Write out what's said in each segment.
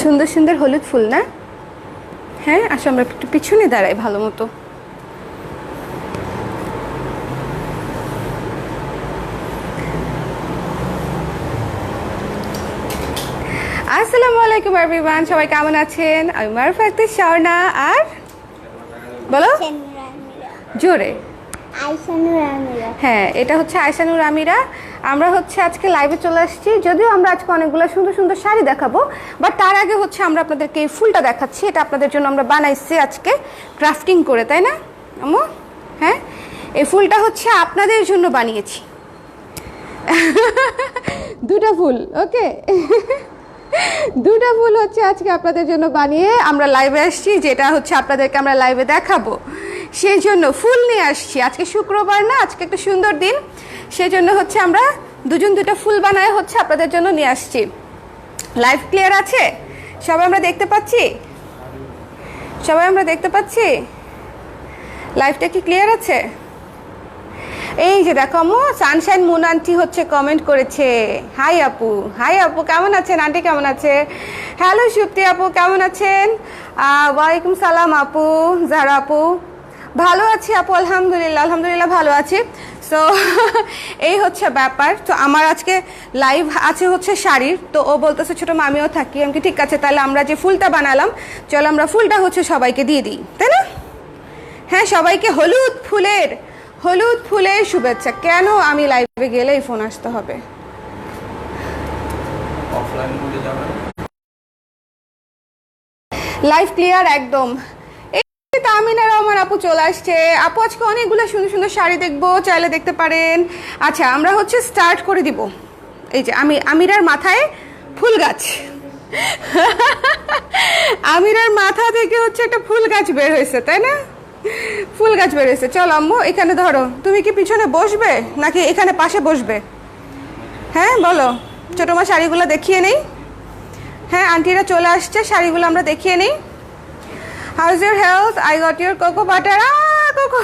সুন্দর সুন্দর হলুদ ফুল না? হ্যাঁ, আসো আমরা একটু পিছনে দাঁড়াই ভালো মতো। আসসালামু আলাইকুম এভরিওয়ান, সবাই কেমন আছেন? আমি মারুফা আক্তার স্বর্ণা, আর বলো জোরে। হ্যাঁ, এটা হচ্ছে আয়শানুর আমিরা। আমরা হচ্ছে আজকে লাইভে চলে আসছি, যদিও আমরা আজকে অনেকগুলো সুন্দর সুন্দর শাড়ি দেখাবো, বাট তার আগে হচ্ছে আমরা আপনাদেরকে এই ফুলটা দেখাচ্ছি। এটা আপনাদের জন্য আমরা বানাইছি আজকে ক্রাফটিং করে, তাই না আম্মু? হ্যাঁ, এই ফুলটা হচ্ছে আপনাদের জন্য বানিয়েছি। দুটা ফুল, ওকে। দুটা ফুল হচ্ছে আজকে আপনাদের জন্য বানিয়ে আমরা লাইভে আসছি, যেটা হচ্ছে আপনাদেরকে আমরা লাইভে দেখাবো। সেই জন্য ফুল নিয়ে আসছি। আজকে শুক্রবার না, আজকে একটা সুন্দর দিন, সেই জন্য হচ্ছে আমরা দুটা ফুল বানায় হচ্ছে আপনাদের জন্য নিয়ে আসছি। লাইভ ক্লিয়ার আছে? সবাই আমরা দেখতে পাচ্ছি? সবাই আমরা দেখতে পাচ্ছি? লাইভটা কি ক্লিয়ার আছে? এই যে দেখো আম্মু, সানশাইন মুন আন্টি হচ্ছে কমেন্ট করেছে, হাই আপু। হাই আপু, কেমন আছেন? আন্টি কেমন আছে? হ্যালো সুপ্তি আপু, কেমন আছেন? ওয়ালাইকুম সালাম আপু। জারা আপু, ভালো আছি আপু, আলহামদুলিল্লাহ আলহামদুলিল্লাহ ভালো আছি। সো এই হচ্ছে ব্যাপার। তো আমার আজকে লাইভ আছে হচ্ছে শাড়ির, তো ও বলতেছে ছোটো মামিও থাকি। আমি ঠিক আছে, তাহলে আমরা যে ফুলটা বানালাম, চলো আমরা ফুলটা হচ্ছে সবাইকে দিয়ে দিই, তাই না? হ্যাঁ, সবাইকে হলুদ ফুলের শুভেচ্ছা। কেন আমি লাইভে গেলেই ফোন আসতে হবে? লাইভ ক্লিয়ার একদম। এই তামিনা রহমান আপু চলে আসছে। আপু আজকে অনেকগুলো সুন্দর সুন্দর শাড়ি দেখবো, চাইলে দেখতে পারেন। আচ্ছা, আমরা হচ্ছে স্টার্ট করে দিব। এই যে আমিরার মাথায় ফুল গাছ। আমিরার মাথা থেকে হচ্ছে একটা ফুল গাছ বের হয়েছে, তাই না? ফুল গাছ বেরিয়েছে। চলো আম্মু, এখানে ধরো। তুমি কি পিছনে বসবে নাকি এখানে পাশে বসবে? হ্যাঁ বলো। ছোটো মা শাড়িগুলো দেখিয়ে নেই। হ্যাঁ, আন্টিরা চলে আসছে, শাড়িগুলো আমরা দেখিয়ে নিই। How is your health? I got your cocoa butter. Cocoa,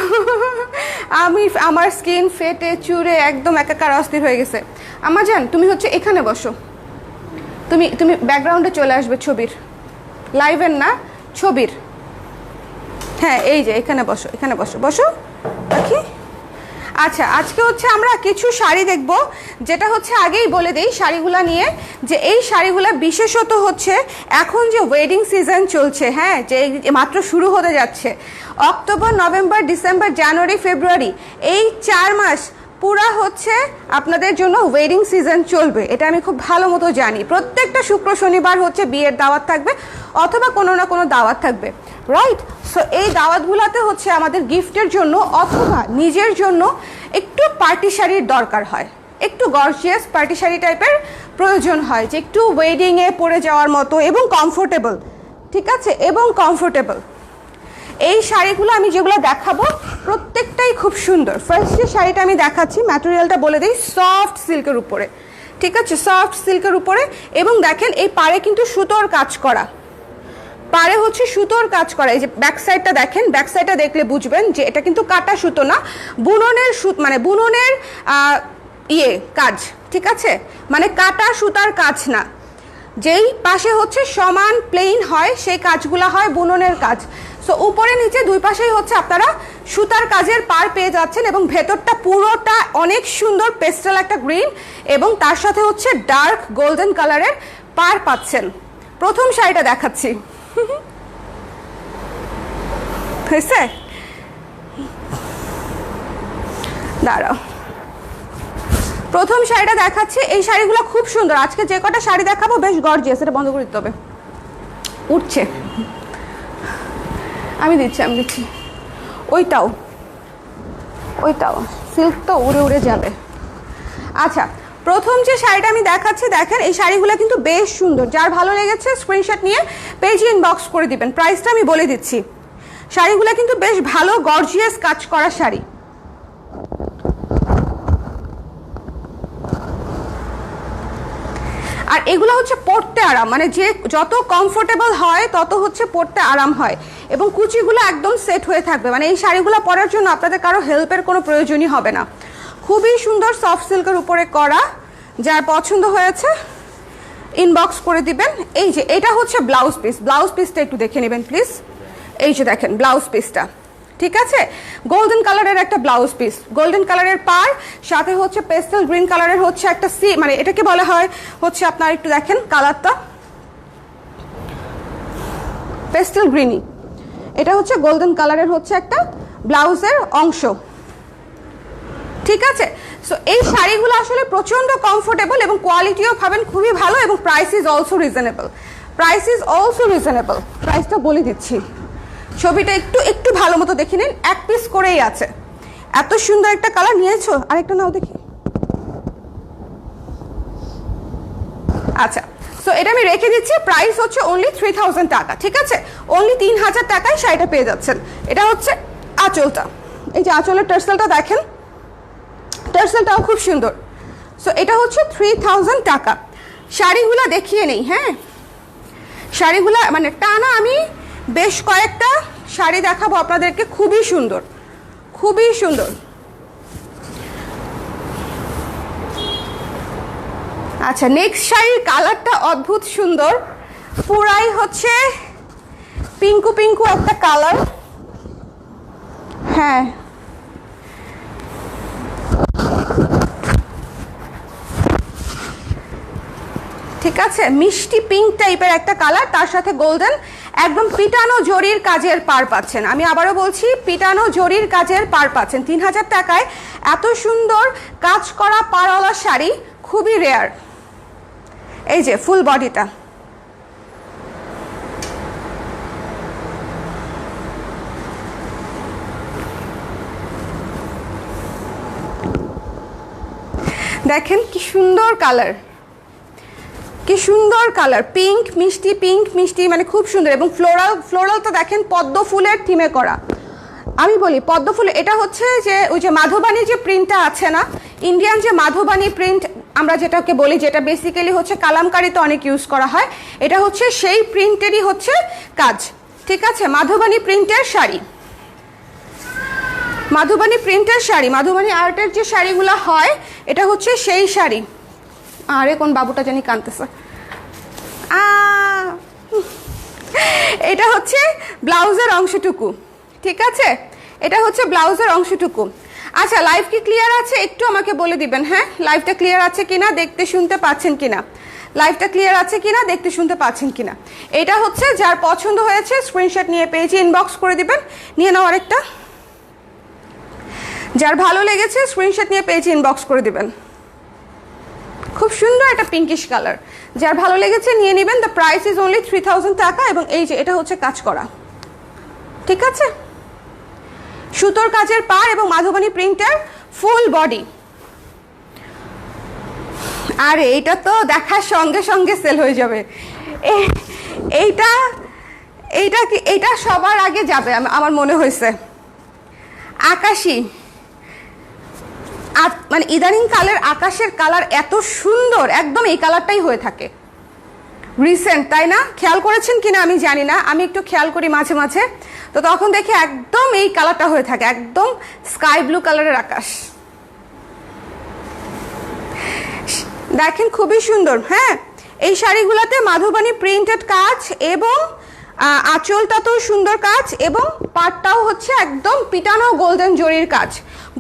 আমার স্কিন ফেটে চুরে একদম একাকার অস্থির হয়ে গেছে। আম্মা জান, তুমি হচ্ছে এখানে বসো। তুমি ব্যাকগ্রাউন্ডে চলে আসবে ছবির, লাইভের না, ছবির। হ্যাঁ, এই যে এখানে বসো, এখানে বসো, বসো দেখি। আচ্ছা, আজকে হচ্ছে আমরা কিছু শাড়ি দেখব, যেটা হচ্ছে আগেই বলে দিই শাড়িগুলা নিয়ে, যে এই শাড়িগুলা বিশেষত হচ্ছে এখন যে ওয়েডিং সিজন চলছে, হ্যাঁ, যে মাত্র শুরু হতে যাচ্ছে, অক্টোবর নভেম্বর ডিসেম্বর জানুয়ারি ফেব্রুয়ারি, এই 4 মাস পুরা হচ্ছে আপনাদের জন্য ওয়েডিং সিজন চলবে। এটা আমি খুব ভালো মতো জানি। প্রত্যেকটা শুক্র শনিবার হচ্ছে বিয়ের দাওয়াত থাকবে, অথবা কোনো না কোনো দাওয়াত থাকবে, রাইট? সো এই দাওয়াতগুলোতে হচ্ছে আমাদের গিফটের জন্য অথবা নিজের জন্য একটু পার্টি শাড়ির দরকার হয়, একটু গর্জিয়াস পার্টি শাড়ি টাইপের প্রয়োজন হয়, যে একটু ওয়েডিংয়ে পরে যাওয়ার মতো এবং কমফোর্টেবল, ঠিক আছে, এবং কমফোর্টেবল। এই শাড়িগুলো আমি যেগুলো দেখাবো প্রত্যেকটাই খুব সুন্দর। ফার্স্ট যে শাড়িটা আমি দেখাচ্ছি, ম্যাটেরিয়ালটা বলে দিই, সফট সিল্কের উপরে, ঠিক আছে, সফট সিল্কের উপরে। এবং দেখেন এই পাড়ে কিন্তু সুতোর কাজ করা, পাড়ে হচ্ছে সুতোর কাজ করা। এই যে ব্যাক সাইডটা দেখেন, ব্যাক সাইডটা দেখলে বুঝবেন যে এটা কিন্তু কাটা সুতো না, বুননের সুতো, মানে বুননের কাজ, ঠিক আছে, মানে কাটা সুতার কাজ না। যেই পাশে হচ্ছে সমান প্লেন হয় সেই কাজগুলো হয় বুননের কাজ। সো উপরে নিচে দুই পাশেই হচ্ছে আপনারা সুতার কাজের পার পেয়ে যাচ্ছেন, এবং ভেতরটা পুরোটা অনেক সুন্দর পেস্টেল একটা গ্রিন, এবং তার সাথে হচ্ছে ডার্ক গোল্ডেন কালারের পার পাচ্ছেন। প্রথম শাড়িটা দেখাচ্ছি, হয়েছে? দাঁড়াও, প্রথম শাড়িটা দেখাচ্ছি। এই শাড়িগুলো খুব সুন্দর। আজকে যে কটা শাড়ি দেখাবো বেশ গর্জিয়াস। এটা বন্ধ করে দিতে হবে, উঠছে। আমি দিচ্ছি। ওইটাও সিল্ক তো উড়ে উড়ে যাবে। আচ্ছা, প্রথম যে শাড়িটা আমি দেখাচ্ছি, দেখেন এই শাড়িগুলো কিন্তু বেশ সুন্দর। যার ভালো লেগেছে স্ক্রিনশট নিয়ে পেজে ইনবক্স করে দিবেন। প্রাইসটা আমি বলে দিচ্ছি। শাড়িগুলো কিন্তু বেশ ভালো গর্জিয়াস কাজ করা শাড়ি। আর এগুলো হচ্ছে পরতে আরাম, মানে যে যত কমফোর্টেবল হয় তত হচ্ছে পরতে আরাম হয়, এবং কুচিগুলো একদম সেট হয়ে থাকবে। মানে এই শাড়িগুলো পরার জন্য আপনাদের কারো হেল্পের কোনো প্রয়োজনই হবে না। খুবই সুন্দর সফট সিল্কের উপরে করা, যার পছন্দ হয়েছে ইনবক্স করে দিবেন। এই যে এটা হচ্ছে ব্লাউজ পিস, ব্লাউজ পিসটা একটু দেখে নেবেন প্লিজ। এই যে দেখেন ব্লাউজ পিসটা, ঠিক আছে, গোল্ডেন কালারের একটা ব্লাউজ পিস, গোল্ডেন কালারের পার, সাথে হচ্ছে পেস্টেল গ্রিন কালারের হচ্ছে একটা মানে এটাকে বলা হয় হচ্ছে আপনার একটু দেখেন কালারটা পেস্টেল গ্রিনই, এটা হচ্ছে গোল্ডেন কালারের হচ্ছে একটা ব্লাউজের অংশ, ঠিক আছে। সো এই শাড়িগুলো আসলে প্রচন্ড কমফোর্টেবল এবং কোয়ালিটিও পাবেন খুবই ভালো, এবং price is also reasonable, price is also reasonable. প্রাইসটা বলে দিচ্ছি, ছবিটা একটু একটু ভালো মতো দেখে নিন, এক পিস করেই আছে, এত সুন্দর একটা কালার নিয়েছো, আরেকটা নাও দেখি। আচ্ছা, সো এটা আমি রেখে দিচ্ছি, প্রাইস হচ্ছে অনলি 3000 টাকা, ঠিক আছে, অনলি 3000 টাকায় শাড়িটা পেয়ে যাচ্ছেন। এটা হচ্ছে আঁচলটা, এই যে আঁচলের টার্সেলটা দেখেন, টার্সেলটাও খুব সুন্দর। সো এটা হচ্ছে 3000 টাকা। শাড়িগুলা দেখিয়ে নেই, হ্যাঁ শাড়িগুলা মানে টানা আমি বেশ কয়েকটা শাড়ি দেখাবো আপনাদেরকে, খুবই সুন্দর, খুবই সুন্দর। আচ্ছা, নেক্সট শাড়ির কালারটা অদ্ভুত সুন্দর, পুরাই হচ্ছে পিঙ্কু পিঙ্কু একটা কালার, হ্যাঁ ঠিক আছে, মিষ্টি পিঙ্ক টাইপের একটা কালার, তার সাথে গোল্ডেন, একদম পিটানো জরির কাজের পার পাচ্ছেন। আমি আবারও বলছি, পিটানো জরির কাজের পার পাচ্ছেন 3000 টাকায়। এত সুন্দর কাজ করা পারওয়ালা শাড়ি খুবই রেয়ার। এই যে ফুল বডিটা, দেখেন কি সুন্দর কালার, কি সুন্দর কালার, পিঙ্ক মিষ্টি, পিঙ্ক মিষ্টি, মানে খুব সুন্দর। এবং ফ্লোরাল, ফ্লোরালটা দেখেন পদ্ম ফুলের থিমে করা। আমি বলি পদ্ম ফুল, এটা হচ্ছে যে ওই যে মাধবানী যে প্রিন্টটা আছে না, ইন্ডিয়ান যে মাধবানী প্রিন্ট আমরা যেটাকে বলি, যেটা বেসিক্যালি হচ্ছে কালামকারিতে অনেক ইউজ করা হয়, এটা হচ্ছে সেই প্রিন্টেরই হচ্ছে কাজ, ঠিক আছে, মাধবানী প্রিন্টের শাড়ি, মাধবানী প্রিন্টের শাড়ি, মাধবানী আর্টের যে শাড়িগুলো হয় এটা হচ্ছে সেই শাড়ি। আরে কোন বাবুটা জানি কাঁদতেছে। এটা হচ্ছে ব্লাউজের অংশটুকু, ঠিক আছে, এটা হচ্ছে ব্লাউজের অংশটুকু। আচ্ছা, লাইভ কি ক্লিয়ার আছে একটু আমাকে বলে দিবেন, হ্যাঁ লাইভটা ক্লিয়ার আছে কিনা, দেখতে শুনতে পাচ্ছেন কিনা, লাইভটা ক্লিয়ার আছে কিনা, দেখতে শুনতে পাচ্ছেন কিনা। এটা হচ্ছে যার পছন্দ হয়েছে স্ক্রিনশট নিয়ে পেজে ইনবক্স করে দিবেন, নিয়ে নাও আরেকটা, যার ভালো লেগেছে স্ক্রিনশট নিয়ে পেজে ইনবক্স করে দিবেন। খুব সুন্দর একটা পিঙ্কিশ কালার, যার ভালো লেগেছে নিয়ে নেবেন। দ্য প্রাইস ইজ অনলি 3000 টাকা। এবং এই যে এটা হচ্ছে কাজ করা, ঠিক আছে, সুতোর কাজের পার এবং মাধবানী প্রিন্টের ফুল বডি। আরে এইটা তো দেখার সঙ্গে সঙ্গে সেল হয়ে যাবে, এইটা এইটা কি, এইটা সবার আগে যাবে আমার মনে হয়েছে। আকাশি, মানে ইদানিং কালের আকাশের কালার এত সুন্দর, একদম এই কালারটাই হয়ে থাকে রিসেন্ট, তাই না? খেয়াল করেছেন কিনা আমি জানি না, আমি একটু খেয়াল করি মাঝে মাঝে, তো তখন দেখি একদম এই কালারটা হয়ে থাকে, একদম স্কাই ব্লু কালারের আকাশ। দেখেন খুবই সুন্দর, হ্যাঁ এই শাড়িগুলোতে মাধবানী প্রিন্টেড কাজ এবং আঁচলটা তো সুন্দর কাজ, এবং পাটটাও হচ্ছে একদম পিটানো গোল্ডেন জরির কাজ।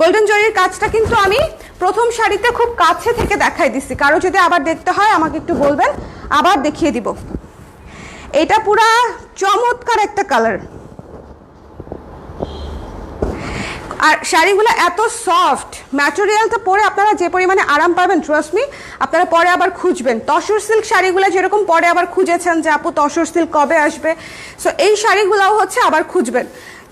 গোল্ডেন জরির কাজটা কিন্তু আমি প্রথম শাড়িতে খুব কাছে থেকে দেখাই দিচ্ছি, কারো যদি আবার দেখতে হয় আমাকে একটু বলবেন, আবার দেখিয়ে দিব। এটা পুরা চমৎকার একটা কালার, আর শাড়িগুলো এত সফট, ম্যাটেরিয়ালটা পরে আপনারা যে পরিমাণে আরাম পাবেন, ট্রাস্ট মি, আপনারা পরে আবার খুঁজবেন। তসর সিল্ক শাড়িগুলো যেরকম পরে আবার খুঁজেছেন যে আপু তসর সিল্ক কবে আসবে, সো এই শাড়িগুলোও হচ্ছে আবার খুঁজবেন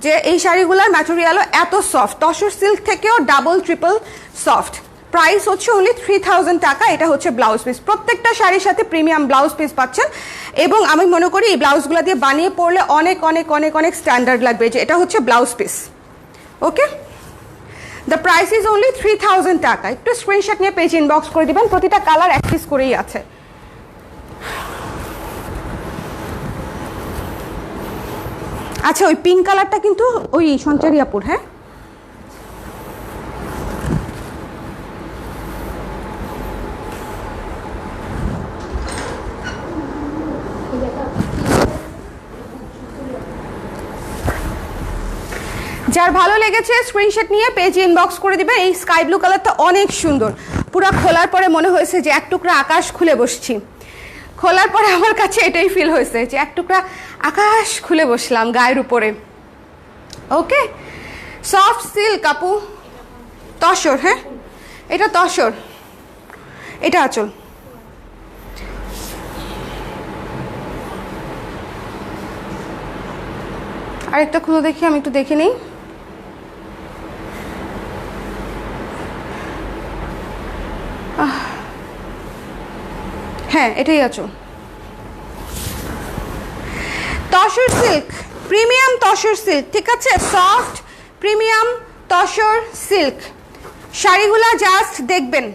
যে এই শাড়িগুলোর ম্যাটেরিয়ালও এত সফট, তসর সিল্ক থেকেও ডাবল ট্রিপল সফট। প্রাইস হচ্ছে অনলি 3000 টাকা। এটা হচ্ছে ব্লাউজ পিস, প্রত্যেকটা শাড়ির সাথে প্রিমিয়াম ব্লাউজ পিস পাচ্ছেন, এবং আমি মনে করি এই ব্লাউজগুলো দিয়ে বানিয়ে পরলে অনেক অনেক অনেক অনেক স্ট্যান্ডার্ড লাগবে। যে এটা হচ্ছে blouse piece, okay, the price is only 3000 টাকা। একটু স্ক্রিনশট নিয়ে পেজ ইনবক্স করে দিবেন, প্রতিটা কালার এক পিস করেই আছে। আচ্ছা, ওই পিঙ্ক কালারটা কিন্তু ওই সঞ্চারী আপুর, হ্যাঁ যার ভালো লেগেছে স্ক্রিনশট নিয়ে পেজে ইনবক্স করে দিবেন। এই স্কাই ব্লু কালারটা অনেক সুন্দর, পুরো খোলার পরে মনে হয়েছে যে এক টুকরা আকাশ খুলে বসছি। খোলার পরে আমার কাছে এটাই ফিল হয়েছে যে এক টুকরা আকাশ খুলে বসলাম গায়ের উপরে। ওকে, সফট সিল্ক আপু, তসর, হ্যাঁ এটা তসর, এটা আঁচল। আরেকটা খুলে দেখি, আমি একটু দেখে নিই। হ্যাঁ এটাই আঁচল। Tussar silk, premium tussar silk, ঠিক আছে, সফট প্রিমিয়াম তসর সিল্ক শাড়িগুলা জাস্ট দেখবেন।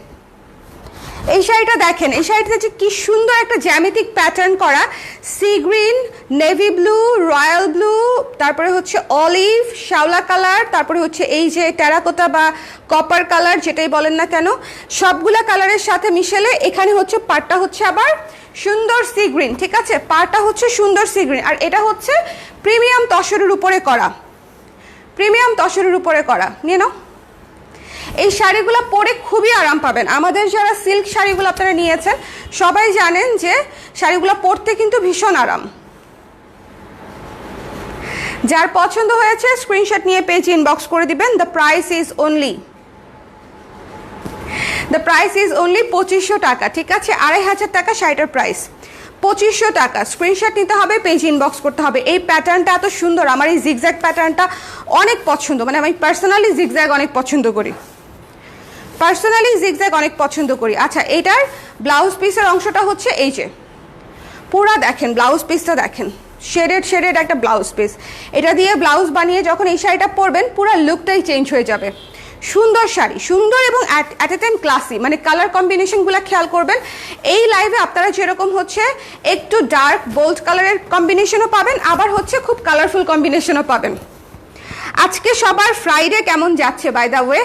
এই শাড়িটা দেখেন, এই শাড়িটা যে কি সুন্দর একটা জ্যামিতিক প্যাটার্ন করা, sea green, navy blue, royal blue, তারপরে হচ্ছে অলিভ, শ্যাওলা কালার, তারপরে হচ্ছে এই যে টেরাকোটা বা কপার কালার যেটাই বলেন না কেন, সবগুলা কালারের সাথে মিশেলে এখানে হচ্ছে পাড়টা হচ্ছে আবার সুন্দর সি গ্রিন, ঠিক আছে, পাড়টা হচ্ছে সুন্দর সি গ্রিন। আর এটা হচ্ছে প্রিমিয়াম তসরের উপরে করা, প্রিমিয়াম তসরের উপরে করা। নিয়ে নাও, এই শাড়িগুলো পরে খুবই আরাম পাবেন। আমাদের যারা সিল্ক শাড়িগুলো আপনারা নিয়েছেন সবাই জানেন যে শাড়িগুলো পরতে কিন্তু ভীষণ আরাম। যার পছন্দ হয়েছে স্ক্রিনশট নিয়ে পেজে ইনবক্স করে দিবেন। দ্য প্রাইস ইজ অনলি 2500 টাকা, ঠিক আছে, 2500 টাকা শাড়িটার প্রাইস, 2500 টাকা। স্ক্রিনশট নিতে হবে, পেজ ইনবক্স করতে হবে। এই প্যাটার্নটা এত সুন্দর, আমার এই জিগজ্যাগ প্যাটার্নটা অনেক পছন্দ, মানে আমি পার্সোনালি জিগজ্যাগ অনেক পছন্দ করি, আচ্ছা, এইটার ব্লাউজ পিসের অংশটা হচ্ছে এই যে, পুরা দেখেন ব্লাউজ পিসটা দেখেন, শেডেড একটা ব্লাউজ পিস। এটা দিয়ে ব্লাউজ বানিয়ে যখন এই শাড়িটা পরবেন পুরো লুকটাই চেঞ্জ হয়ে যাবে। সুন্দর শাড়ি, সুন্দর এবং অ্যাট এ টাইম ক্লাসি, মানে কালার কম্বিনেশনগুলো খেয়াল করবেন। এই লাইভে আপনারা যেরকম হচ্ছে একটু ডার্ক বোল্ড কালারের কম্বিনেশনও পাবেন, আবার হচ্ছে খুব কালারফুল কম্বিনেশনও পাবেন। আজকে সবার ফ্রাইডে কেমন যাচ্ছে বাই দ্য ওয়ে?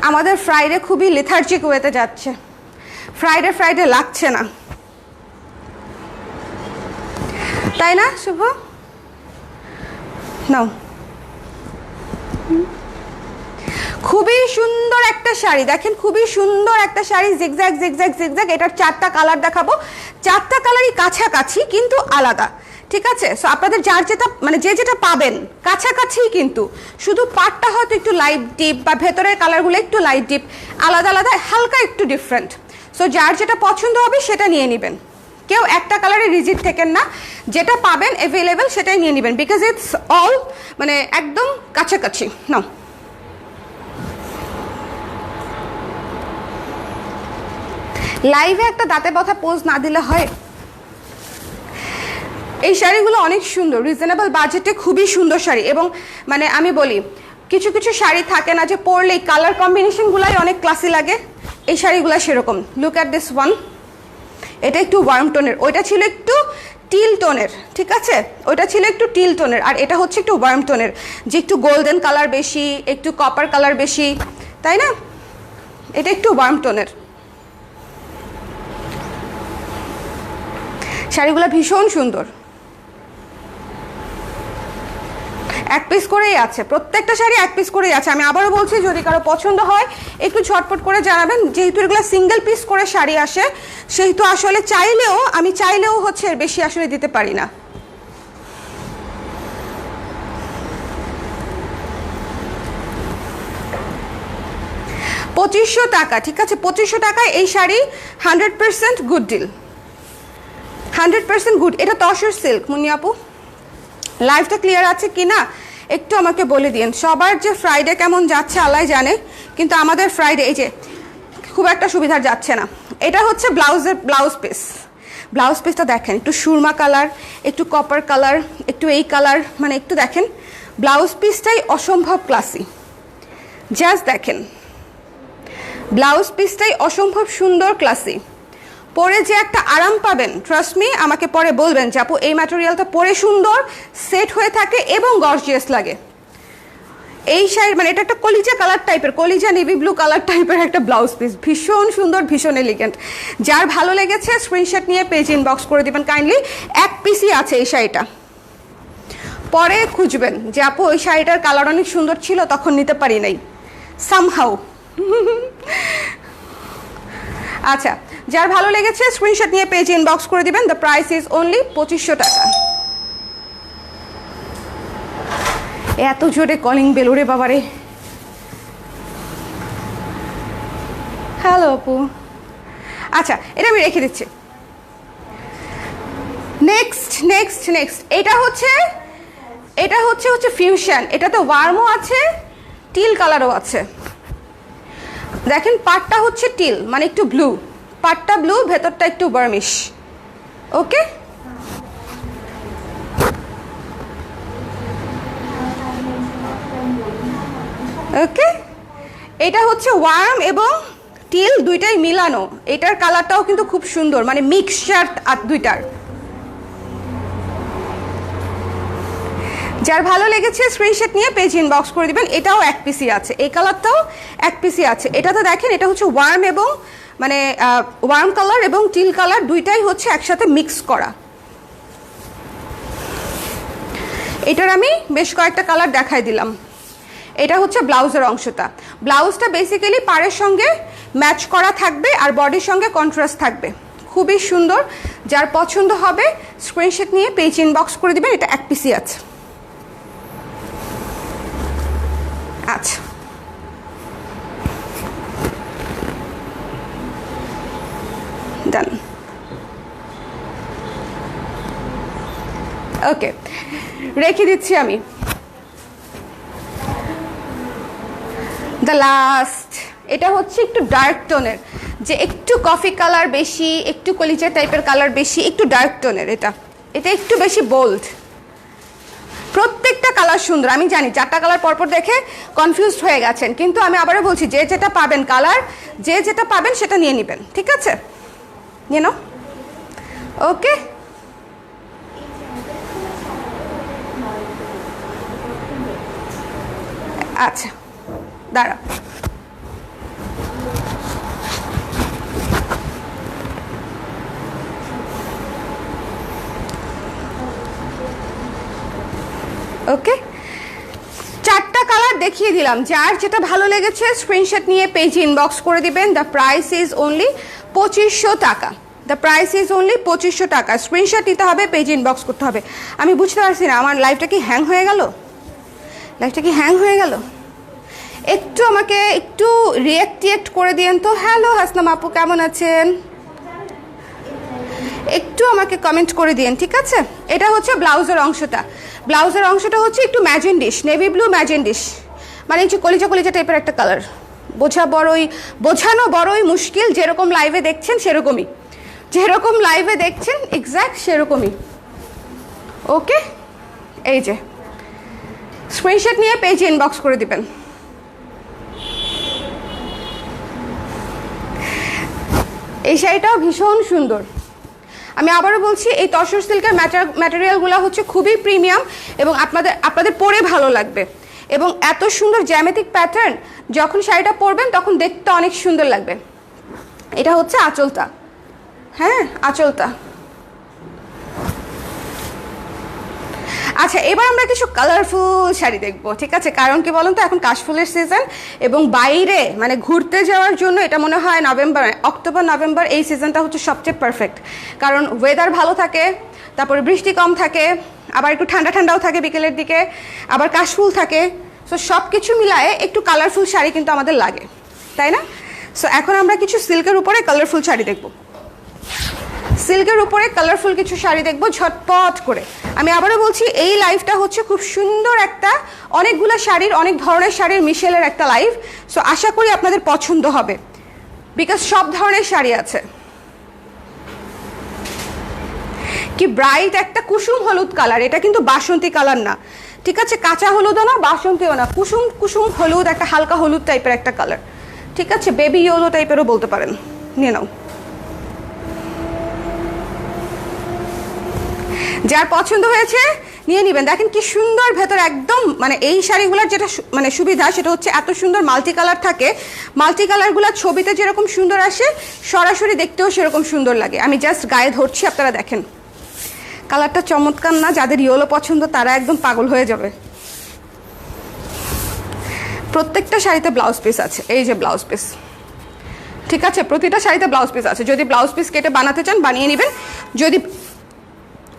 আমাদের ফ্রাইডে খুবই লেথার্জিক ওয়েতে যাচ্ছে, ফ্রাইডে লাগছে না, তাই না শুভ? নাও, খুবই সুন্দর একটা শাড়ি দেখেন, খুবই সুন্দর একটা শাড়ি, জিগজ্যাগ জিগজ্যাগ জিগজ্যাগ। এটার 4টা কালার দেখাবো, 4টা কালারই কাছাকাছি কিন্তু আলাদা, ঠিক আছে। সো আপনাদের যার যেটা মানে যে যেটা পাবেন কাছাকাছি, কিন্তু শুধু পাটটা হয়তো একটু লাইট ডিপ বা ভেতরের কালারগুলো একটু লাইট ডিপ, আলাদা আলাদা হালকা একটু ডিফারেন্ট। সো যার যেটা পছন্দ হবে সেটা নিয়ে নেবেন, কেউ একটা কালারে রিজিড থেকেন না, যেটা পাবেন অ্যাভেলেবেল সেটাই নিয়ে নেবেন, বিকজ ইটস অল মানে একদম কাছাকাছি। নাও, লাইভে একটা দাঁতে ব্যথা পোজ না দিলে হয়। এই শাড়িগুলো অনেক সুন্দর, রিজনেবল বাজেটে খুবই সুন্দর শাড়ি। এবং মানে আমি বলি কিছু কিছু শাড়ি থাকে না যে পরলেই কালার কম্বিনেশনগুলাই অনেক ক্লাসি লাগে, এই শাড়িগুলো সেরকম। লুক অ্যাট দিস ওয়ান, এটা একটু ওয়ার্ম টোনের, ওইটা ছিল একটু টিল টোনের, ঠিক আছে, ওইটা ছিল একটু টিল টোনের, আর এটা হচ্ছে একটু ওয়ার্ম টোনের, যে একটু গোল্ডেন কালার বেশি, একটু কপার কালার বেশি, তাই না? এটা একটু ওয়ার্ম টোনের। শাড়িগুলো ভীষণ সুন্দর, এক পিস করেই আছে, প্রত্যেকটা শাড়ি এক পিস করেই আছে। আমি আবারও বলছি, যদি কারো পছন্দ হয় একটু ঝটপট করে জানাবেন। যেহেতু এগুলো সিঙ্গেল পিস করে শাড়ি আসে, সেহেতু আসলে আমি চাইলেও হচ্ছে এর বেশি আসলে দিতে পারি না। $2500 টাকা, ঠিক আছে, 2500 টাকায় এই শাড়ি 100% গুড ডিল, 100% গুড। এটা তসর সিল্ক। মুন্নি আপু, লাইভটা ক্লিয়ার আছে কি না একটু আমাকে বলে দিন। সবার যে ফ্রাইডে কেমন যাচ্ছে আল্লাহ জানে, কিন্তু আমাদের ফ্রাইডে এই যে খুব একটা সুবিধা যাচ্ছে না। এটা হচ্ছে ব্লাউজ পিসটা দেখেন, একটু সুরমা কালার, একটু কপার কালার, একটু এই কালার, মানে একটু দেখেন ব্লাউজ পিসটাই অসম্ভব ক্লাসি। জাস্ট দেখেন ব্লাউজ পিসটাই অসম্ভব সুন্দর ক্লাসি। পরে যে একটা আরাম পাবেন, ট্রাস্ট মি, আমাকে পরে বলবেন যে আপু এই ম্যাটেরিয়ালটা পরে সুন্দর সেট হয়ে থাকে এবং গর্জিয়াস লাগে। এই শাড়ি মানে এটা একটা কলিজা কালার টাইপের, কলিজা নেভি ব্লু কালার টাইপের একটা ব্লাউজ পিস, ভীষণ সুন্দর, ভীষণ এলিগেন্ট। যার ভালো লেগেছে স্ক্রিনশট নিয়ে পেজ ইনবক্স করে দিবেন কাইন্ডলি। এক পিসই আছে এই শাড়িটা, পরে খুঁজবেন যে আপু ওই শাড়িটার কালার অনেক সুন্দর ছিল, তখন নিতে পারি নাই সামহাউ। আচ্ছা, যার ভালো লেগেছে স্ক্রিনশট নিয়ে পেজে ইনবক্স করে দিবেন। দ্য প্রাইস ইজ অনলি 2500 টাকা। এত জোরে কলিং বেল, ওরে বাবারে। হ্যালো আপু। আচ্ছা, এটা আমি রেখে দিচ্ছি। নেক্সট নেক্সট নেক্সট এটা হচ্ছে ফিউশন। এটাতে ওয়ার্মও আছে, টিল কালারও আছে। দেখেন পাটটা হচ্ছে টিল, মানে একটু ব্লু, পাটটা ব্লু, ভেতরটা একটু বার্মিশ। ওকে, ওকে, এটা হচ্ছে ওয়ার্ম এবং টিল দুইটাই মিলানো। এটার কালারটাও কিন্তু খুব সুন্দর, মানে মিক্সচার দুইটার। যার ভালো লেগেছে স্ক্রিনশট নিয়ে পেজ ইনবক্স করে দিবেন। এটাও এক পিসি আছে, এই কালারটাও এক পিসি আছে। এটা তো দেখেন, এটা হচ্ছে ওয়ার্ম এবং মানে ওয়ার্ম কালার এবং টিল কালার দুইটাই হচ্ছে একসাথে মিক্স করা। এটার আমি বেশ কয়েকটা কালার দেখাই দিলাম। এটা হচ্ছে ব্লাউজের অংশটা। ব্লাউজটা বেসিক্যালি পাড়ের সঙ্গে ম্যাচ করা থাকবে আর বডির সঙ্গে কন্ট্রাস্ট থাকবে, খুবই সুন্দর। যার পছন্দ হবে স্ক্রিনশট নিয়ে পেজ ইনবক্স করে দিবেন। এটা এক পিসি আছে। আচ্ছা, ডান। ওকে, রেখে দিচ্ছি আমি। দ্য লাস্ট, এটা হচ্ছে একটু ডার্ক টোনের, যে একটু কফি কালার বেশি, একটু কলিজা টাইপের কালার বেশি, একটু ডার্ক টোনের। এটা একটু বেশি বোল্ড। প্রত্যেকটা কালার সুন্দর। আমি জানি 4টা কালার পরপর দেখে কনফিউজড হয়ে গেছেন, কিন্তু আমি আবারও বলছি, যে যেটা পাবেন কালার, যে যেটা পাবেন সেটা নিয়ে নেবেন। ঠিক আছে, নিয়ে নাও। ওকে, আচ্ছা দাঁড়া। ওকে, 4টা কালার দেখিয়ে দিলাম। যার যেটা ভালো লেগেছে স্ক্রিনশট নিয়ে পেজ ইনবক্স করে দিবেন। দ্য প্রাইস ইজ অনলি 2500 টাকা। দ্য প্রাইস ইজ অনলি 2500 টাকা। স্ক্রিনশট নিতে হবে, পেজ ইনবক্স করতে হবে। আমি বুঝতে পারছি না, আমার লাইভটা কি হ্যাং হয়ে গেল? একটু আমাকে একটু রিয়েক্ট করে দিয়েন তো। হ্যালো হাসনাম আপু, কেমন আছেন? একটু আমাকে কমেন্ট করে দিন, ঠিক আছে? এটা হচ্ছে ব্লাউজের অংশটা। ব্লাউজের অংশটা হচ্ছে একটু ম্যাজেন্ডিশ, নেভি ব্লু ম্যাজেন্ডিশ, মানে একটু কলিজা টাইপের একটা কালার। বোঝানো বড়ই মুশকিল। যেরকম লাইভে দেখছেন সেরকমই, যেরকম লাইভে দেখছেন এক্স্যাক্ট সেরকমই। ওকে, এই যে স্ক্রিনশট নিয়ে পেজে ইনবক্স করে দিবেন। এই শাড়িটাও ভীষণ সুন্দর। আমি আবারও বলছি, এই তসর সিল্কের ম্যাটেরিয়ালগুলো হচ্ছে খুবই প্রিমিয়াম এবং আপনাদের পরে ভালো লাগবে। এবং এত সুন্দর জ্যামিতিক প্যাটার্ন, যখন শাড়িটা পরবেন তখন দেখতে অনেক সুন্দর লাগবে। এটা হচ্ছে আঁচলটা। হ্যাঁ, আঁচলটা। আচ্ছা, এবার আমরা কিছু কালারফুল শাড়ি দেখবো, ঠিক আছে? কারণ কি বলুন তো, এখন কাশফুলের সিজন এবং বাইরে মানে ঘুরতে যাওয়ার জন্য এটা মনে হয় অক্টোবর নভেম্বর এই সিজনটা হচ্ছে সবচেয়ে পারফেক্ট। কারণ ওয়েদার ভালো থাকে, তারপরে বৃষ্টি কম থাকে, আবার একটু ঠান্ডাও থাকে বিকেলের দিকে, আবার কাশফুল থাকে। সো সব কিছু মিলায়ে একটু কালারফুল শাড়ি কিন্তু আমাদের লাগে, তাই না? সো এখন আমরা কিছু সিল্কের উপরে কালারফুল শাড়ি দেখবো। সিল্কের উপরে কালারফুল কিছু শাড়ি দেখবো ঝটপট করে। আমি আবারও বলছি, এই লাইভটা হচ্ছে খুব সুন্দর একটা, অনেকগুলো শাড়ির, অনেক ধরনের শাড়ির মিশেলের একটা লাইভ। সো আশা করি আপনাদের পছন্দ হবে, বিকজ সব ধরনের শাড়ি আছে। কি ব্রাইট একটা কুসুম হলুদ কালার। এটা কিন্তু বাসন্তী কালার না, ঠিক আছে? কাঁচা হলুদও না, বাসন্তীও না, কুসুম হলুদ, একটা হালকা হলুদ টাইপের একটা কালার, ঠিক আছে? বেবি ইয়েলো টাইপেরও বলতে পারেন। নিয়ে নাও। যার পছন্দ হয়েছে নিয়ে নেবেন। দেখেন কি সুন্দর ভেতর একদম, মানে এই শাড়িগুলোর যেটা মানে সুবিধা সেটা হচ্ছে এত সুন্দর মাল্টি কালার থাকে। মাল্টি কালারগুলো ছবিতে যেরকম সুন্দর আসে, সরাসরি দেখতেও সেরকম সুন্দর লাগে। আমি জাস্ট গায়ে ধরছি, আপনারা দেখেন কালারটা চমৎকার না? যাদের ইয়েলো পছন্দ তারা একদম পাগল হয়ে যাবে। প্রত্যেকটা শাড়িতে ব্লাউজ পিস আছে, এই যে ব্লাউজ পিস, ঠিক আছে? প্রতিটা শাড়িতে ব্লাউজ পিস আছে। যদি ব্লাউজ পিস কেটে বানাতে চান বানিয়ে নেবেন, যদি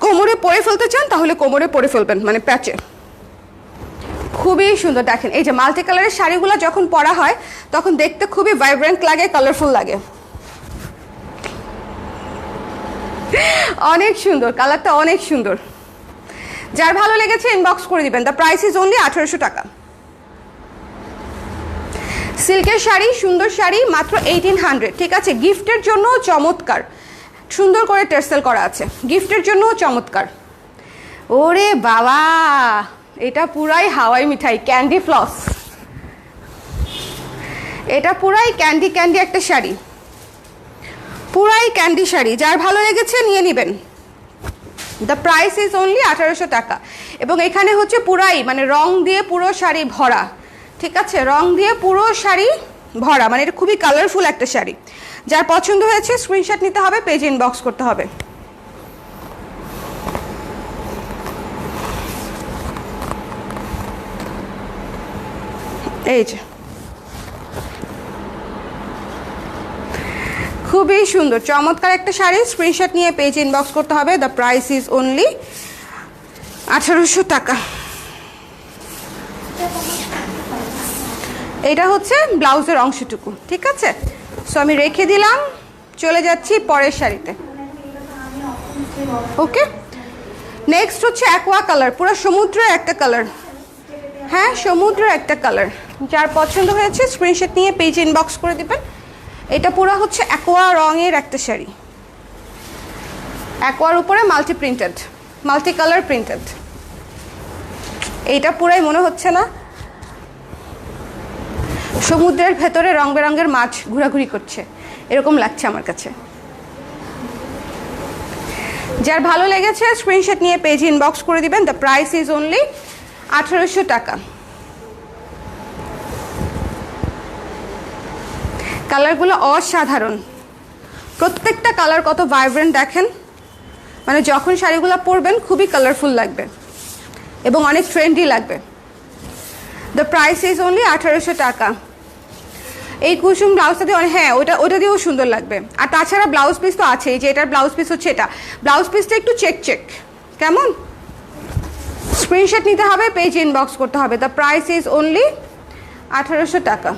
কোমরে পরে ফেলতে চান তাহলে কোমরে পরে ফেলবেন, মানে প্যাচে। খুবই সুন্দর। দেখেন এই যে মাল্টি কালারের শাড়িগুলো যখন পরা হয় তখন দেখতে খুবই ভাইব্রেন্ট লাগে, কালারফুল লাগে, অনেক সুন্দর, কালারটা অনেক সুন্দর। যার ভালো লেগেছে ইনবক্স করে দিবেন। দ্য প্রাইস ইজ অনলি 1800 টাকা। সিল্কের শাড়ি, সুন্দর শাড়ি, মাত্র 1800, ঠিক আছে? গিফটের জন্য চমৎকার, সুন্দর করে টেক্সটাইল করা আছে, গিফটের জন্য চমৎকার। ওরে বাবা, এটা পুরাই হাওয়াই মিঠাই, ক্যান্ডি ফ্লস, এটা পুরাই ক্যান্ডি ক্যান্ডি একটা শাড়ি, পুরাই ক্যান্ডি শাড়ি। যার ভালো লেগেছে নিয়ে নেবেন। দ্য প্রাইস ইজ অনলি 1800 টাকা। এবং এখানে হচ্ছে পুরাই মানে রং দিয়ে পুরো শাড়ি ভরা, ঠিক আছে? রং দিয়ে পুরো শাড়ি ভরা, মানে এটা খুবই কালারফুল একটা শাড়ি। যার পছন্দ হয়েছে স্ক্রিনশট নিতে হবে, পেজে ইনবক্স করতে হবে। এই যে খুবই সুন্দর চমৎকার একটা শাড়ি, স্ক্রিনশট নিয়ে পেজে ইনবক্স করতে হবে। দ্য প্রাইস ইজ অনলি 1800 টাকা। এটা হচ্ছে ব্লাউজের অংশটুকু, ঠিক আছে? সো আমি রেখে দিলাম, চলে যাচ্ছি পরের শাড়িতে। ওকে, নেক্সট হচ্ছে অ্যাকোয়া কালার, পুরো সমুদ্রের একটা কালার। হ্যাঁ, সমুদ্রের একটা কালার। যার পছন্দ হয়েছে স্ক্রিনশট নিয়ে পেজে ইনবক্স করে দিবেন। এটা পুরো হচ্ছে অ্যাকোয়া রঙের একটা শাড়ি, অ্যাকোয়ার উপরে multi printed, multi colour printed. এইটা পুরাই মনে হচ্ছে না সমুদ্রের ভেতরে রং বেরঙের মাছ ঘোরাঘুরি করছে, এরকম লাগছে আমার কাছে। যার ভালো লেগেছে স্ক্রিনশট নিয়ে পেজে ইনবক্স করে দিবেন। দ্য প্রাইস ইজ অনলি 1800 টাকা। কালারগুলো অসাধারণ, প্রত্যেকটা কালার কত ভাইব্রেন্ট দেখেন, মানে যখন শাড়িগুলো পরবেন খুবই কালারফুল লাগবে এবং অনেক ট্রেন্ডি লাগবে। দ্য প্রাইস ইজ অনলি 1800 টাকা। এই কুসুম ব্লাউজটা দিয়ে হ্যাঁ ওটা দিয়েও সুন্দর লাগবে। আর তাছাড়া ব্লাউজ পিস তো আছেই, যে এটার ব্লাউজ পিস হচ্ছে এটা, ব্লাউজ পিসটা একটু চেক চেক, কেমন? স্ক্রিনশট নিতে হবে, পেজ ইনবক্স করতে হবে। দ্য প্রাইস ইজ অনলি 1800 টাকা।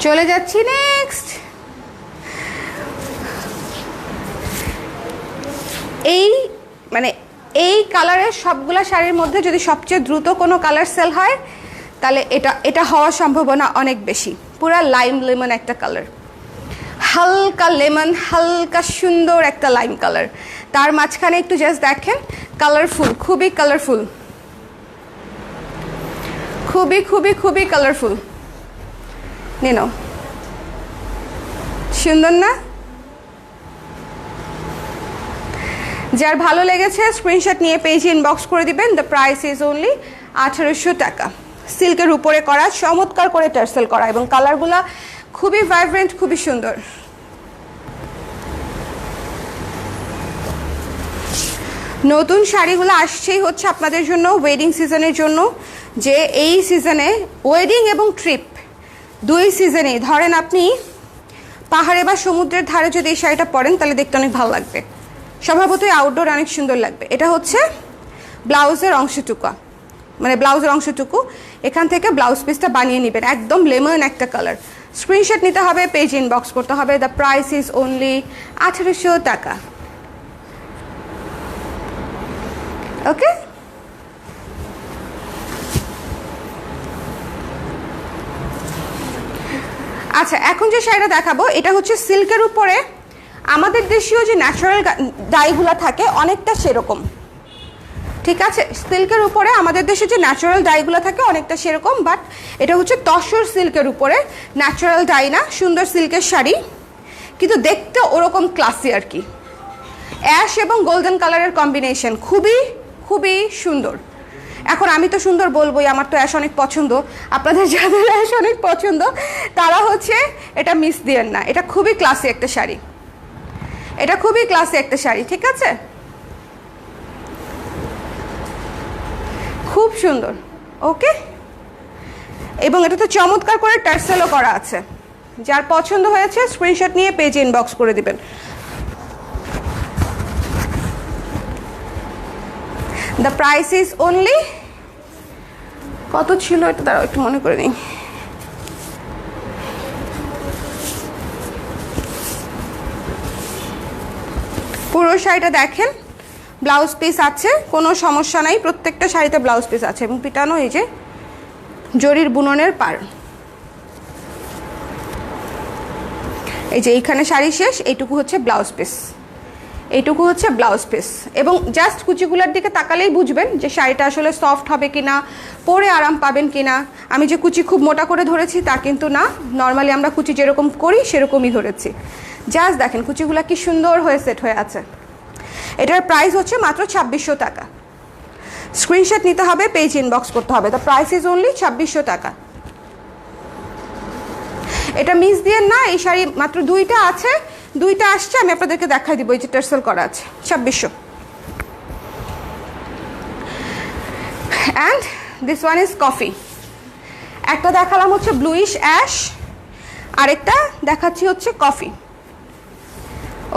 চলে যাচ্ছি নেক্সট। এই মানে এই কালারের সবগুলা শাড়ির মধ্যে যদি সবচেয়ে দ্রুত কোনো কালার সেল হয় তাহলে এটা হওয়ার সম্ভাবনা অনেক বেশি। পুরা লাইম লেমন একটা কালার, হালকা লেমন, হালকা সুন্দর একটা লাইম কালার, তার মাঝখানে একটু জাস্ট দেখেন কালারফুল, খুবই কালারফুল, খুবই খুবই খুবই কালারফুল। নিনো, সুন্দর না? যার ভালো লেগেছে স্ক্রিনশট নিয়ে পেজে ইনবক্স করে দিবেন। দ্য প্রাইস ইজ অনলি 1800 টাকা। সিল্কের উপরে করা, চমৎকার করে টার্সেল করা এবং কালারগুলা খুবই ভাইব্রেন্ট, খুবই সুন্দর। নতুন শাড়িগুলো আসছেই হচ্ছে আপনাদের জন্য ওয়েডিং সিজনের জন্য, যে এই সিজনে ওয়েডিং এবং ট্রিপ দুই সিজনেই ধরেন আপনি পাহাড়ে বা সমুদ্রের ধারে যদি এই শাড়িটা পরেন তাহলে দেখতে অনেক ভালো লাগবে, স্বভাবতই আউটডোর অনেক সুন্দর লাগবে। এটা হচ্ছে ব্লাউজের অংশটুকু, মানে ব্লাউজের অংশটুকু, এখান থেকে ব্লাউজ পিসটা বানিয়ে নেবেন। একদম লেমন একটা কালার। স্ক্রিনশট নিতে হবে, পেজ ইনবক্স করতে হবে। দ্য প্রাইস ইজ অনলি 1800 টাকা। ওকে, আচ্ছা এখন যে শাড়িটা দেখাবো এটা হচ্ছে সিল্কের উপরে আমাদের দেশীয় যে ন্যাচারাল ডাইগুলো থাকে অনেকটা সেরকম, ঠিক আছে? সিল্কের উপরে আমাদের দেশে যে ন্যাচারাল ডাইগুলো থাকে অনেকটা সেরকম, বাট এটা হচ্ছে তসর সিল্কের উপরে, ন্যাচারাল ডাই না, সুন্দর সিল্কের শাড়ি, কিন্তু দেখতে ওরকম ক্লাসি আর কি। অ্যাশ এবং গোল্ডেন কালারের কম্বিনেশন, খুবই খুবই সুন্দর। এখন আমি তো সুন্দর বলবোই, আমার তো অ্যাশ অনেক পছন্দ, আপনাদের যাদের অ্যাশ অনেক পছন্দ তারা হচ্ছে এটা মিস দিয়েন না। এটা খুবই ক্লাসি একটা শাড়ি, এটা খুবই ক্লাসি একটা শাড়ি, ঠিক আছে? খুব সুন্দর। ওকে, এবং এটা তো চমৎকার করে টার্সেলও করা আছে। যার পছন্দ হয়েছে স্ক্রিনশট নিয়ে পেজে ইনবক্স করে দিবেন। দ্য প্রাইস ইজ অনলি, কত ছিল এটা তারা একটু মনে করে নিই, পুরো শাড়িটা দেখেন, ব্লাউজ পিস আছে, কোনো সমস্যা নাই, প্রত্যেকটা শাড়িতে ব্লাউজ পিস আছে এবং পিটানো এই যে জরির বুননের পার। এই যে এইখানে শাড়ি শেষ, এইটুকু হচ্ছে ব্লাউজ পিস, এইটুকু হচ্ছে ব্লাউজ পিস। এবং জাস্ট কুচিগুলোর দিকে তাকালেই বুঝবেন যে শাড়িটা আসলে সফট হবে কিনা, পরে আরাম পাবেন কিনা। আমি যে কুচি খুব মোটা করে ধরেছি তা কিন্তু না, নর্মালি আমরা কুচি যেরকম করি সেরকমই ধরেছি। জাস্ট দেখেন কুচিগুলো কি সুন্দর হয়ে সেট হয়ে আছে। এটার প্রাইস হচ্ছে মাত্র 2600 টাকা। স্ক্রিনশট নিতে হবে, পেজ ইনবক্স করতে হবে। দ্য প্রাইস ইজ অনলি 2600 টাকা। এটা মিস দিয়ে না, এই শাড়ি মাত্র দুইটা আছে, দুইটা আসছে, আমি আপনাদেরকে দেখাই দিব। এই যে টার্সেল করা আছে 2600। And this one is coffee. একটা দেখালাম হচ্ছে ব্লুইশ অ্যাশ, আরেকটা দেখাচ্ছি হচ্ছে কফি।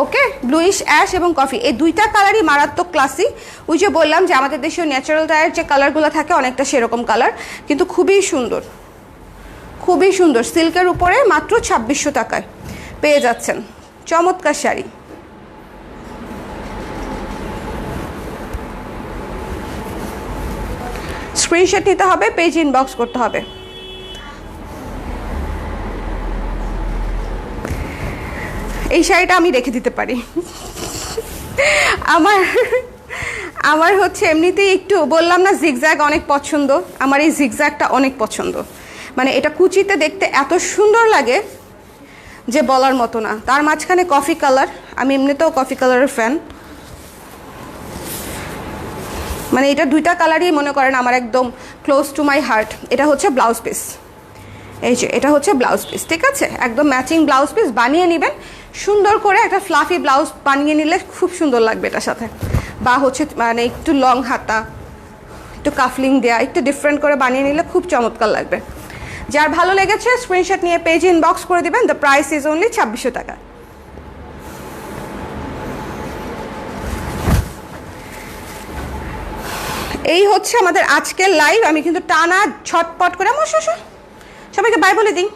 ওকে, ব্লুইশ অ্যাশ এবং কফি, এই দুইটা কালারই মারাত্মক ক্লাসি। ওই যে বললাম যে আমাদের দেশীয় ন্যাচারাল ডায়ের যে কালারগুলো থাকে অনেকটা সেরকম কালার, কিন্তু খুবই সুন্দর, খুবই সুন্দর। সিল্কের উপরে মাত্র 2600 টাকায় পেয়ে যাচ্ছেন চমৎকার শাড়ি। স্ক্রিনশট নিতে হবে, পেজ ইনবক্স করতে হবে। এই শাড়িটা আমি রেখে দিতে পারি। আমার হচ্ছে এমনিতেই একটু বললাম না জিগজ্যাগ অনেক পছন্দ, আমার এই জিগজ্যাগটা অনেক পছন্দ। মানে এটা কুচিতে দেখতে এত সুন্দর লাগে যে বলার মতো না। তার মাঝখানে কফি কালার, আমি এমনিতেও কফি কালারের ফ্যান। মানে এটা দুইটা কালারই মনে করেন আমার একদম ক্লোজ টু মাই হার্ট। এটা হচ্ছে ব্লাউজ পিস, এই যে এটা হচ্ছে ব্লাউজ পিস, ঠিক আছে? একদম ম্যাচিং ব্লাউজ পিস বানিয়ে নেবেন সুন্দর করে। একটা ফ্লাফি ব্লাউজ বানিয়ে নিলে খুব সুন্দর লাগবে এটার সাথে। বা হচ্ছে মানে একটু লং হাতা, একটু কাফলিং দেয়া, একটু ডিফারেন্ট করে বানিয়ে নিলে খুব চমৎকার লাগবে। যার ভালো লেগেছে স্ক্রিনশট নিয়ে পেজে ইনবক্স করে দিবেন। দ্য প্রাইস ইজ অনলি 2600 টাকা। এই হচ্ছে আমাদের আজকের লাইভ। আমি কিন্তু টানা ছটপট করে আসো সবাইকে বাই বলে দিই,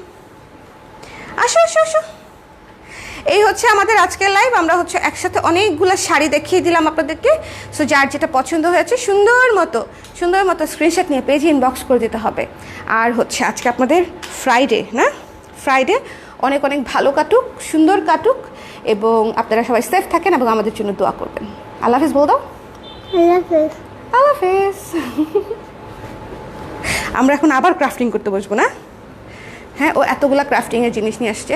আসো আসো আসো। এই হচ্ছে আমাদের আজকের লাইভ। আমরা হচ্ছে একসাথে অনেকগুলো শাড়ি দেখিয়ে দিলাম আপনাদেরকে। সো যার যেটা পছন্দ হয়েছে সুন্দর মতো স্ক্রিনশট নিয়ে পেজে ইনবক্স করে দিতে হবে। আর হচ্ছে আজকে আপনাদের ফ্রাইডে না, ফ্রাইডে অনেক অনেক ভালো কাটুক, সুন্দর কাটুক, এবং আপনারা সবাই সেফ থাকেন এবং আমাদের জন্য দোয়া করবেন। আল্লাহ হাফেজ বল দাও। আল্লাহ হাফেজ। আমরা এখন আবার ক্রাফটিং করতে বসবো না? হ্যাঁ, ও এতগুলা ক্রাফটিংয়ের জিনিস নিয়ে আসছে,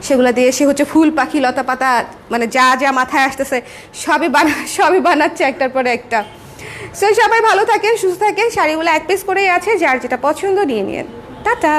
সেগুলো দিয়ে সে হচ্ছে ফুল পাখি লতা পাতা মানে যা যা মাথায় আসতেছে সবই বানাচ্ছে একটার পরে একটা। সো সবাই ভালো থাকেন, সুস্থ থাকেন। শাড়িগুলো এক পিস করেই আছে, যার যেটা পছন্দ নিয়ে নিন। টাটা।